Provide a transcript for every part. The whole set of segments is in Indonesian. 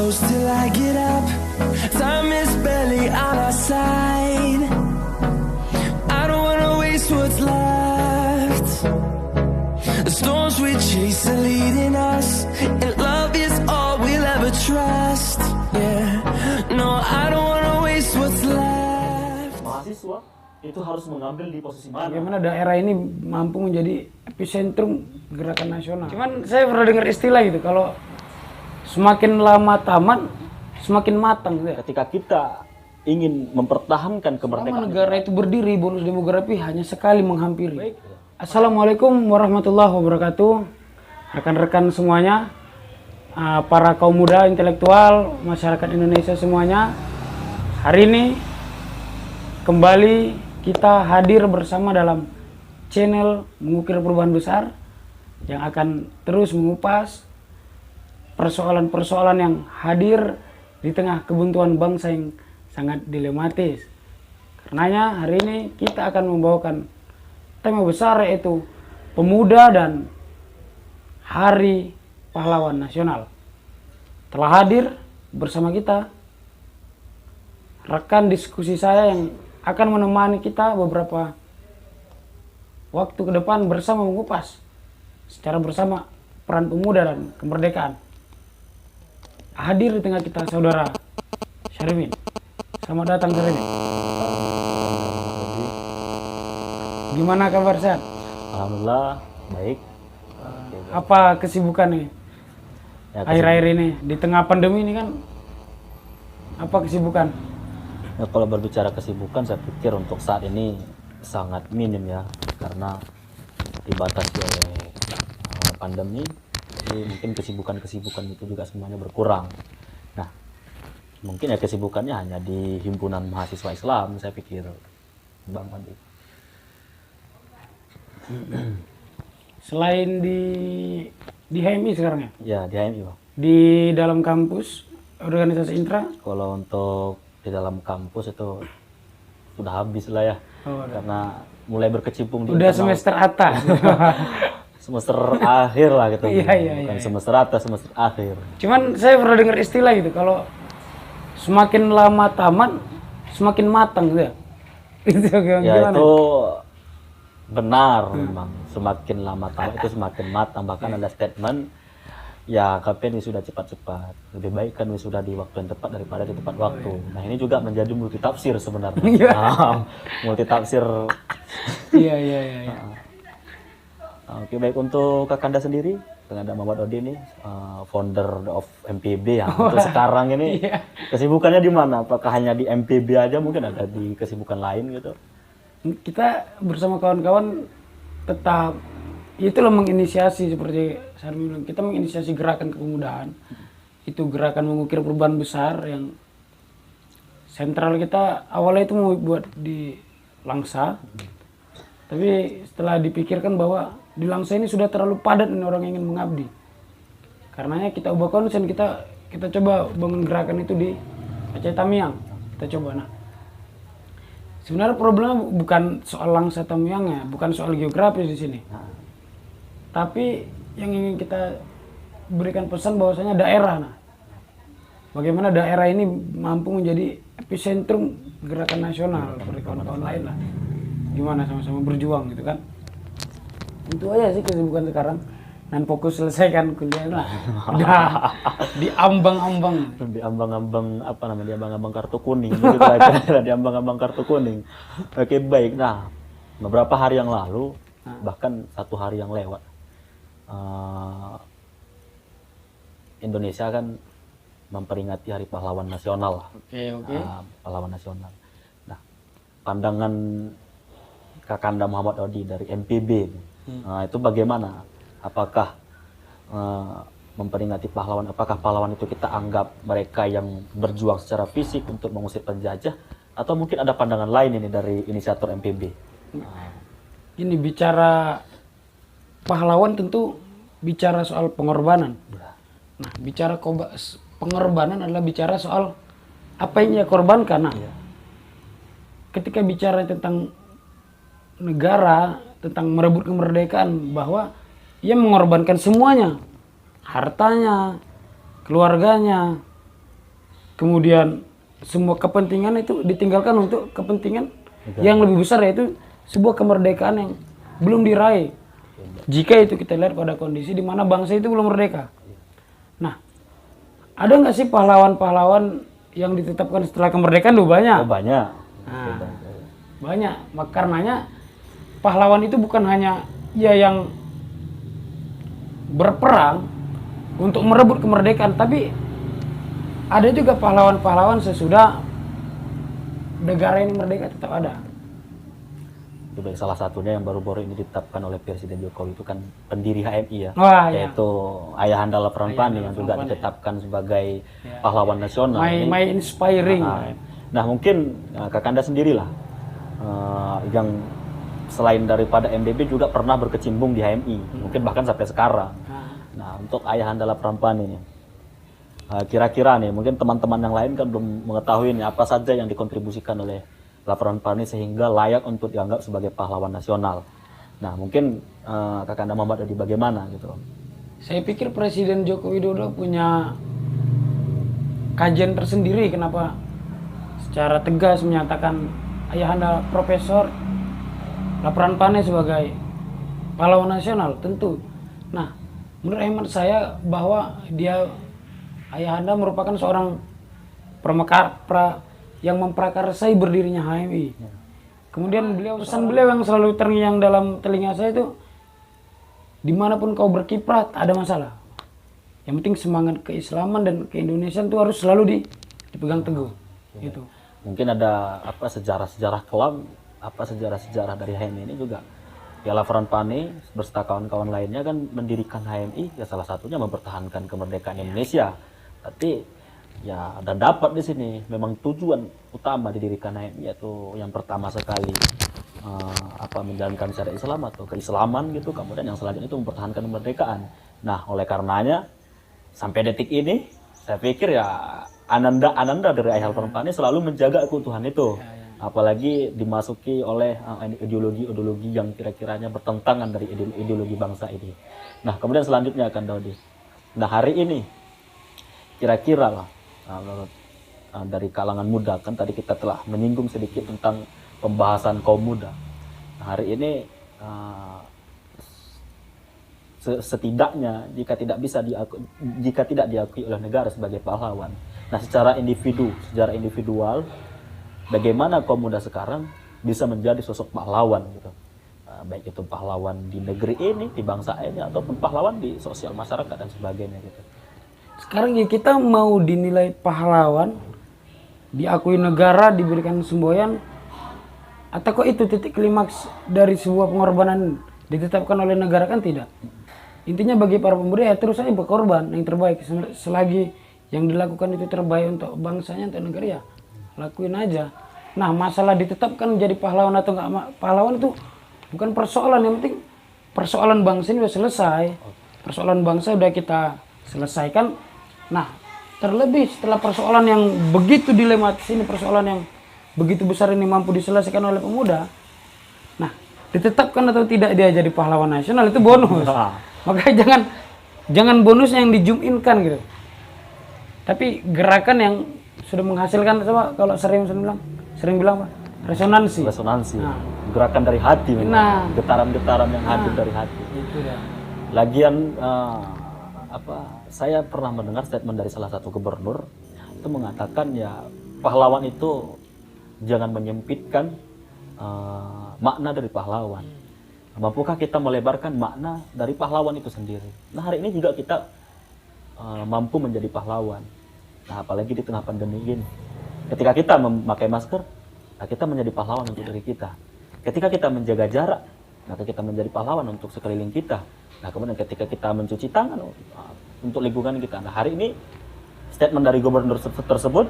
close till I get up. Time is barely on our side. I don't wanna waste what's left. The storms we chase are leading us, and love is all we'll ever trust. Yeah, no, I don't wanna waste what's left. Mahasiswa itu harus mengambil di posisi mana? Bagaimana daerah ini mampu menjadi epicentrum gerakan nasional. Cuman saya pernah dengar istilah gitu, kalau semakin lama taman, semakin matang. Gitu ya. Ketika kita ingin mempertahankan kemerdekaan negara itu berdiri, bonus demografi hanya sekali menghampiri. Baik. Assalamualaikum warahmatullahi wabarakatuh. Rekan-rekan semuanya, para kaum muda, intelektual, masyarakat Indonesia semuanya. Hari ini kembali kita hadir bersama dalam channel Mengukir Perubahan Besar yang akan terus mengupas persoalan-persoalan yang hadir di tengah kebuntuan bangsa yang sangat dilematis. Karenanya hari ini kita akan membawakan tema besar, yaitu Pemuda dan Hari Pahlawan Nasional. Telah hadir bersama kita rekan diskusi saya yang akan menemani kita beberapa waktu ke depan bersama mengupas secara bersama peran pemuda dan kemerdekaan. Hadir di tengah kita saudara Syarifin. Selamat datang Syarifin. Gimana kabar, sehat? Alhamdulillah baik. Apa kesibukan nih Ya, akhir-akhir ini di tengah pandemi ini kan? Apa kesibukan? Ya, kalau berbicara kesibukan, saya pikir untuk saat ini sangat minim ya, karena dibatasi oleh pandemi. Jadi mungkin kesibukan itu juga semuanya berkurang. Nah, mungkin ya kesibukannya hanya di himpunan mahasiswa Islam, saya pikir, Bang Pandi. Selain di HMI sekarang ya? Ya, di HMI, Bang. Di dalam kampus organisasi intra? Kalau untuk di dalam kampus itu sudah habis lah ya. Karena mulai berkecimpung di udah semester atas. semester akhir lah gitu. Iya. Bukan semester atas, semester akhir. Cuman saya pernah dengar istilah gitu, kalau semakin lama taman, semakin matang gitu ya. Itu gimana? Ya itu benar memang. Semakin lama taman itu semakin matang. Bahkan ada statement, ya KPN sudah cepat-cepat. Lebih baik kan sudah di waktu yang tepat daripada di tepat waktu. Nah ini juga menjadi multitafsir sebenarnya. Nah, multitafsir. Iya. Oke, baik, untuk Kakanda sendiri, Kakanda Muhammad Odi ini founder of MPB ya. Untuk sekarang ini kesibukannya di mana? Apakah hanya di MPB aja, mungkin ada di kesibukan lain gitu? Kita bersama kawan-kawan tetap itulah menginisiasi, seperti saya bilang, kita menginisiasi gerakan kepemudaan. Itu gerakan mengukir perubahan besar yang sentral kita awalnya itu mau buat di Langsa. Tapi setelah dipikirkan bahwa di Langsa ini sudah terlalu padat ini orang yang ingin mengabdi. Karenanya kita ubah konsen, kita coba bangun gerakan itu di Aceh Tamiang. Kita coba. Nah, sebenarnya problemnya bukan soal Langsa Tamiang ya, bukan soal geografis di sini. Tapi yang ingin kita berikan pesan bahwasanya daerah, nah, bagaimana daerah ini mampu menjadi epicentrum gerakan nasional seperti kawan-kawan lain lah. Gimana sama-sama berjuang gitu kan. Itu aja sih kesibukan sekarang. Dan fokus selesaikan kuliah lah. Udah di ambang-ambang. Di ambang-ambang apa namanya? Di ambang-ambang kartu kuning gitu aja. Di ambang-ambang kartu kuning. Oke, baik. Nah, beberapa hari yang lalu, bahkan 1 hari yang lewat, Indonesia kan memperingati Hari Pahlawan Nasional. Oke. Pahlawan Nasional. Nah, pandangan Kakanda Muhammad Odi dari MPB, nah, itu bagaimana? Apakah memperingati pahlawan, apakah pahlawan itu kita anggap mereka yang berjuang secara fisik untuk mengusir penjajah, atau mungkin ada pandangan lain ini dari inisiator MPB? Ini bicara pahlawan tentu bicara soal pengorbanan. Nah, bicara pengorbanan adalah bicara soal apa yang ia korbankan. Nah, ketika bicara tentang negara, tentang merebut kemerdekaan, bahwa ia mengorbankan semuanya, hartanya, keluarganya, kemudian semua kepentingan itu ditinggalkan untuk kepentingan yang lebih besar, yaitu sebuah kemerdekaan yang belum diraih. Jika itu kita lihat pada kondisi di mana bangsa itu belum merdeka. Nah, ada nggak sih pahlawan-pahlawan yang ditetapkan setelah kemerdekaan? Banyak. Oh, banyak. Nah, banyak. Karenanya pahlawan itu bukan hanya ya yang berperang untuk merebut kemerdekaan, tapi ada juga pahlawan-pahlawan sesudah negara ini merdeka tetap ada. Itu salah satunya yang baru-baru ini ditetapkan oleh Presiden Jokowi itu kan pendiri HMI ya, Wah, ya. yaitu Ayahanda Lapran Pane yang juga ditetapkan sebagai pahlawan nasional. My inspiring. Nah mungkin Kakanda sendirilah yang selain daripada MDB juga pernah berkecimpung di HMI, mungkin bahkan sampai sekarang. Nah untuk Ayahanda Lapran Pane ini, kira-kira nih mungkin teman-teman yang lain kan belum mengetahui nih apa saja yang dikontribusikan oleh Lapran Pane sehingga layak untuk dianggap sebagai pahlawan nasional. Nah mungkin Kakanda Muhammad Adi bagaimana gitu? Saya pikir Presiden Joko Widodo punya kajian tersendiri kenapa secara tegas menyatakan Ayahanda Profesor Lapran Pane sebagai pahlawan nasional. Tentu. Nah, menurut hemat saya bahwa Ayahanda merupakan seorang yang memprakarsai berdirinya HMI. Kemudian pesan beliau yang selalu terngiang dalam telinga saya itu, dimanapun kau berkiprah ada masalah. Yang penting semangat keislaman dan keindonesiaan itu harus selalu dipegang teguh. Gitu. Mungkin ada apa sejarah-sejarah kelam, apa sejarah-sejarah dari HMI ini juga. Ya Lapran Pane beserta kawan-kawan lainnya kan mendirikan HMI ya salah satunya mempertahankan kemerdekaan Indonesia. Tapi ya dan dapat di sini memang tujuan utama didirikan HMI yaitu yang pertama sekali menjalankan syariat Islam atau keislaman gitu, kemudian yang selanjutnya itu mempertahankan kemerdekaan. Nah oleh karenanya sampai detik ini saya pikir ya Ananda dari Ayah Lapran Pane selalu menjaga keutuhan itu, apalagi dimasuki oleh ideologi-ideologi yang kira-kiranya bertentangan dari ideologi bangsa ini. Nah kemudian selanjutnya akan Daudi. Nah hari ini kira-kira lah dari kalangan muda, kan tadi kita telah menyinggung sedikit tentang pembahasan kaum muda. Nah, hari ini setidaknya jika tidak diakui oleh negara sebagai pahlawan, nah secara individual bagaimana kaum muda sekarang bisa menjadi sosok pahlawan gitu, baik itu pahlawan di negeri ini, di bangsa ini, ataupun pahlawan di sosial masyarakat dan sebagainya gitu. Sekarang ya kita mau dinilai pahlawan, diakui negara, diberikan semboyan, atau kok itu titik klimaks dari sebuah pengorbanan ditetapkan oleh negara? Kan tidak. Intinya bagi para pemuda ya terus saja berkorban yang terbaik. Selagi yang dilakukan itu terbaik untuk bangsanya, untuk negara ya lakuin aja. Nah masalah ditetapkan jadi pahlawan atau enggak pahlawan itu bukan persoalan. Yang penting persoalan bangsa ini sudah selesai. Persoalan bangsa sudah kita selesaikan. Nah terlebih setelah persoalan yang begitu dilematis ini, persoalan yang begitu besar ini mampu diselesaikan oleh pemuda, nah ditetapkan atau tidak dia jadi pahlawan nasional itu bonus. Makanya jangan bonusnya yang dijuminkan gitu, tapi gerakan yang sudah menghasilkan apa, kalau sering bilang apa, resonansi. Nah, gerakan dari hati, nah, getaran-getaran yang hadir dari hati. Itu dah. Lagian saya pernah mendengar statement dari salah satu gubernur itu mengatakan ya pahlawan itu jangan menyempitkan makna dari pahlawan. Mampukah kita melebarkan makna dari pahlawan itu sendiri? Nah hari ini juga kita mampu menjadi pahlawan. Nah apalagi di tengah pandemi ini. Ketika kita memakai masker, nah kita menjadi pahlawan untuk diri kita. Ketika kita menjaga jarak, maka kita menjadi pahlawan untuk sekeliling kita. Nah kemudian ketika kita mencuci tangan untuk lingkungan kita. Nah hari ini statement dari gubernur tersebut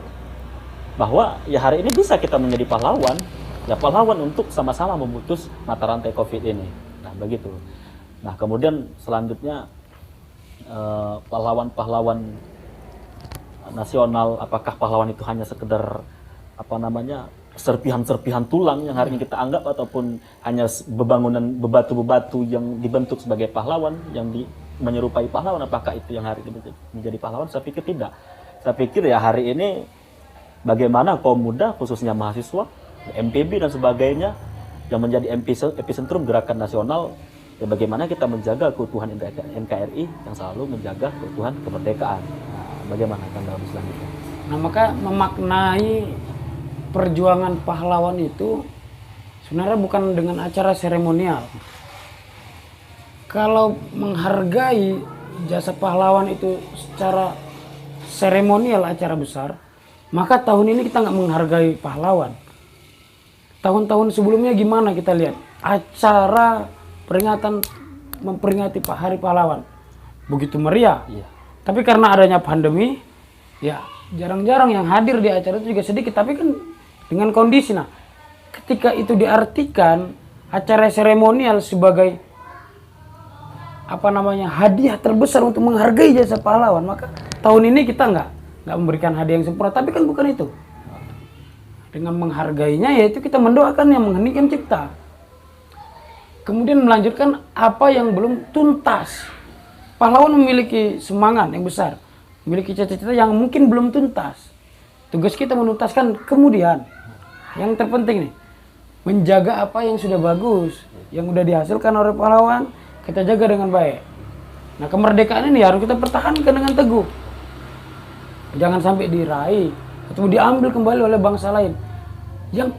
bahwa ya hari ini bisa kita menjadi pahlawan, ya pahlawan untuk sama-sama memutus mata rantai COVID ini. Nah begitu. Nah kemudian selanjutnya pahlawan-pahlawan nasional, apakah pahlawan itu hanya sekedar serpihan-serpihan tulang yang hari ini kita anggap, ataupun hanya bebatu-bebatu yang dibentuk sebagai pahlawan yang menyerupai pahlawan, apakah itu yang hari ini menjadi pahlawan? Saya pikir tidak. Saya pikir ya hari ini bagaimana kaum muda khususnya mahasiswa, MPB dan sebagainya yang menjadi epicentrum gerakan nasional, ya bagaimana kita menjaga keutuhan NKRI yang selalu menjaga keutuhan kemerdekaan. Nah, bagaimana tanggapan selanjutnya? Nah, maka memaknai perjuangan pahlawan itu sebenarnya bukan dengan acara seremonial. Kalau menghargai jasa pahlawan itu secara seremonial, acara besar, maka tahun ini kita nggak menghargai pahlawan. Tahun-tahun sebelumnya gimana kita lihat acara peringatan memperingati Hari Pahlawan begitu meriah. Iya. Tapi karena adanya pandemi, ya jarang-jarang yang hadir di acara itu juga sedikit. Tapi kan dengan kondisi, nah ketika itu diartikan acara seremonial sebagai hadiah terbesar untuk menghargai jasa pahlawan, maka tahun ini kita nggak memberikan hadiah yang sempurna, tapi kan bukan itu. Dengan menghargainya yaitu kita mendoakan yang mengheningkan cipta. Kemudian melanjutkan apa yang belum tuntas. Pahlawan memiliki semangat yang besar, memiliki cita-cita yang mungkin belum tuntas. Tugas kita menuntaskan. Kemudian yang terpenting nih, menjaga apa yang sudah bagus, yang sudah dihasilkan oleh pahlawan, kita jaga dengan baik. Nah, kemerdekaan ini harus kita pertahankan dengan teguh. Jangan sampai diraih atau diambil kembali oleh bangsa lain. Yang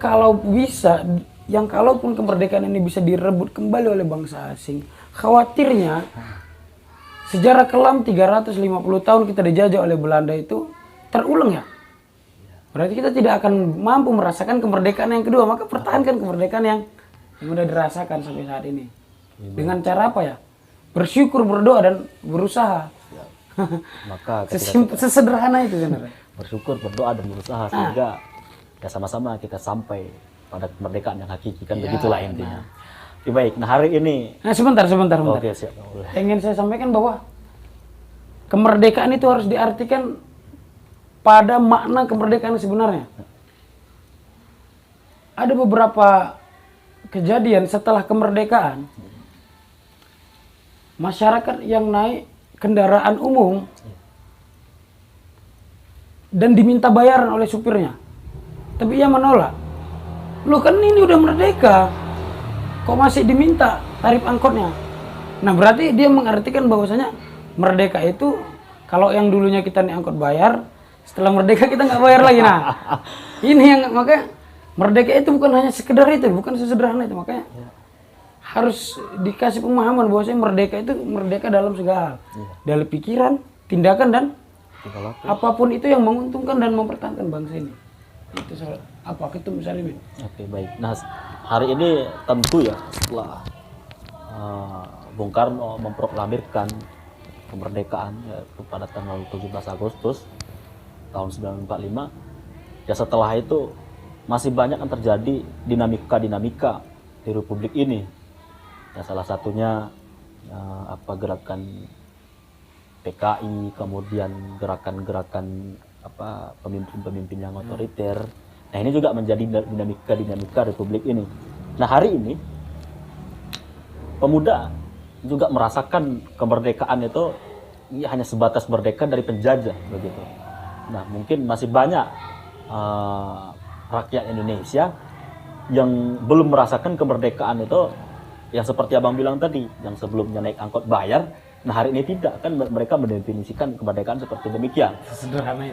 kalaupun kemerdekaan ini bisa direbut kembali oleh bangsa asing, khawatirnya sejarah kelam 350 tahun kita dijajah oleh Belanda itu terulang ya. Berarti kita tidak akan mampu merasakan kemerdekaan yang kedua, maka pertahankan kemerdekaan yang sudah dirasakan sampai saat ini. Dengan cara apa ya? Bersyukur, berdoa, dan berusaha. Maka sesederhana itu sebenarnya. Bersyukur, berdoa, dan berusaha sehingga ya sama-sama kita sampai pada kemerdekaan yang hakiki, kan ya, begitulah intinya. Oke, baik. Nah, hari ini sebentar. Oke, siap. Ingin saya sampaikan bahwa kemerdekaan itu harus diartikan pada makna kemerdekaan sebenarnya. Ada beberapa kejadian setelah kemerdekaan, masyarakat yang naik kendaraan umum dan diminta bayaran oleh supirnya, tapi ia menolak. Loh, kan ini udah merdeka, kok masih diminta tarif angkotnya? Nah, berarti dia mengartikan bahwasanya merdeka itu kalau yang dulunya kita naik angkot bayar, setelah merdeka kita nggak bayar lagi. Nah, ini yang makanya merdeka itu bukan hanya sekedar itu, bukan sesederhana itu. Makanya harus dikasih pemahaman bahwasanya merdeka itu merdeka dalam segala hal, dalam pikiran, tindakan, dan apapun itu yang menguntungkan dan mempertahankan bangsa ini. Itu soal apa Ketum Salimin. Oke, baik. Nah, hari ini tentu ya setelah Bung Karno memproklamirkan kemerdekaan yaitu pada tanggal 17 Agustus tahun 1945, ya setelah itu masih banyak yang terjadi dinamika di Republik ini. Ya, salah satunya gerakan PKI, kemudian gerakan-gerakan pemimpin-pemimpin yang otoriter. Nah, ini juga menjadi dinamika Republik ini. Nah, hari ini pemuda juga merasakan kemerdekaan itu ya hanya sebatas merdeka dari penjajah begitu. Nah, mungkin masih banyak rakyat Indonesia yang belum merasakan kemerdekaan itu yang seperti Abang bilang tadi, yang sebelumnya naik angkot bayar. Nah, hari ini tidak, kan mereka mendefinisikan kemerdekaan seperti demikian.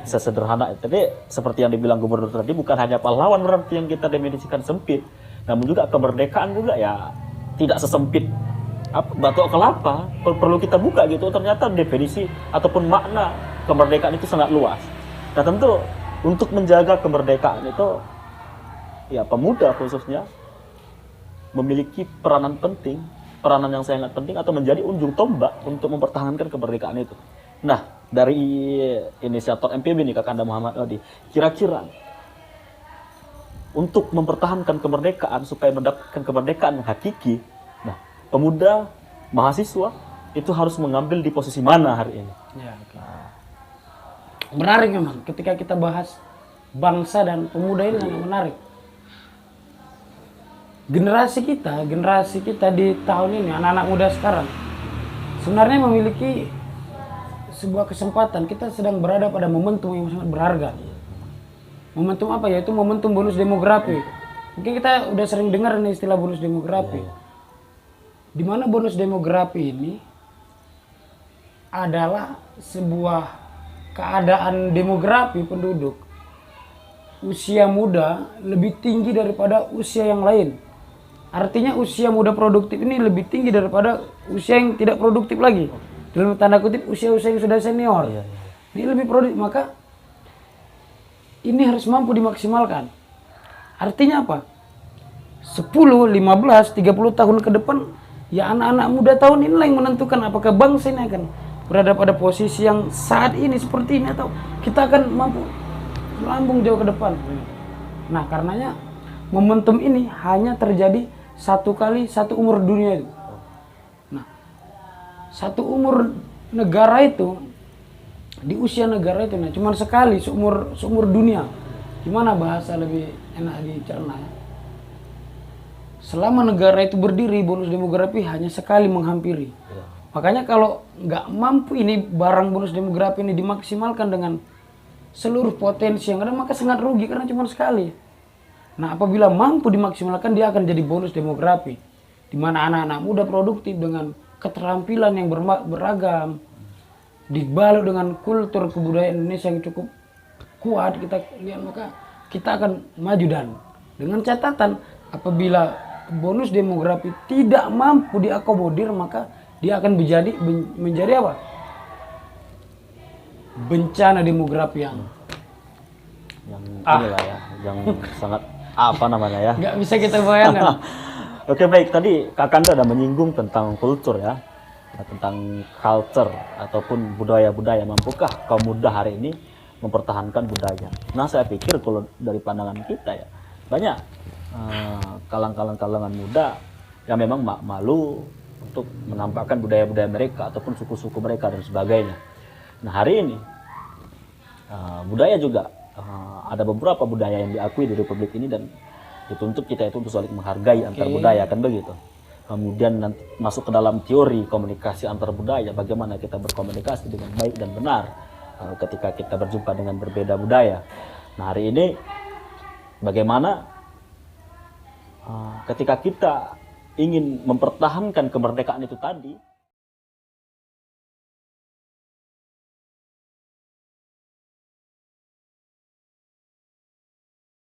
Sesederhana itu. Tapi seperti yang dibilang gubernur tadi, bukan hanya pahlawan berarti yang kita definisikan sempit, namun juga kemerdekaan juga ya tidak sesempit batok kelapa. Perlu kita buka gitu, ternyata definisi ataupun makna kemerdekaan itu sangat luas. Nah, tentu untuk menjaga kemerdekaan itu ya pemuda khususnya memiliki peranan yang sangat penting atau menjadi ujung tombak untuk mempertahankan kemerdekaan itu. Nah, dari inisiator MPB nih Kakanda Muhammad Odi, kira-kira untuk mempertahankan kemerdekaan supaya mendapatkan kemerdekaan yang hakiki, nah pemuda, mahasiswa itu harus mengambil di posisi mana hari ini? Ya, okay. Menarik memang ketika kita bahas bangsa dan pemuda ini sangat menarik. Generasi kita di tahun ini, anak-anak muda sekarang sebenarnya memiliki sebuah kesempatan. Kita sedang berada pada momentum yang sangat berharga. Momentum apa ya? Itu momentum bonus demografi. Mungkin kita udah sering dengar nih istilah bonus demografi. Di mana bonus demografi ini adalah sebuah keadaan demografi penduduk usia muda lebih tinggi daripada usia yang lain. Artinya usia muda produktif ini lebih tinggi daripada usia yang tidak produktif lagi. Dalam tanda kutip usia-usia yang sudah senior. Ini lebih produktif, maka ini harus mampu dimaksimalkan. Artinya apa? 10, 15, 30 tahun ke depan, ya anak-anak muda tahun ini yang menentukan apakah bangsa ini akan berada pada posisi yang saat ini seperti ini atau kita akan mampu melambung jauh ke depan. Nah, karenanya momentum ini hanya terjadi satu kali satu umur dunia itu. Nah, satu umur negara itu di usia negara itu, nah cuma sekali seumur dunia. Gimana bahasa lebih enak dicerna ya? Selama negara itu berdiri, bonus demografi hanya sekali menghampiri. Makanya kalau nggak mampu ini barang bonus demografi ini dimaksimalkan dengan seluruh potensi yang ada, maka sangat rugi karena cuma sekali. Nah, apabila mampu dimaksimalkan, dia akan jadi bonus demografi, di mana anak-anak muda produktif dengan keterampilan yang beragam, dibalut dengan kultur kebudayaan Indonesia yang cukup kuat, kita lihat, maka kita akan maju. Dan dengan catatan, apabila bonus demografi tidak mampu diakomodir, maka dia akan menjadi apa? Bencana demografi yang inilah ya, yang sangat apa namanya ya? Nggak bisa kita bayangkan. Oke, baik, tadi Kakanda ada menyinggung tentang kultur ya, tentang culture ataupun budaya-budaya. Mampukah kaum muda hari ini mempertahankan budaya? Nah, saya pikir kalau dari pandangan kita ya, banyak kalangan muda yang memang malu untuk menampakkan budaya-budaya mereka ataupun suku-suku mereka dan sebagainya. Nah, hari ini budaya juga ada beberapa budaya yang diakui di Republik ini dan dituntut kita itu untuk saling menghargai antar budaya, kan begitu. Kemudian nanti masuk ke dalam teori komunikasi antar budaya, bagaimana kita berkomunikasi dengan baik dan benar ketika kita berjumpa dengan berbeda budaya. Nah, hari ini bagaimana ketika kita ingin mempertahankan kemerdekaan itu tadi,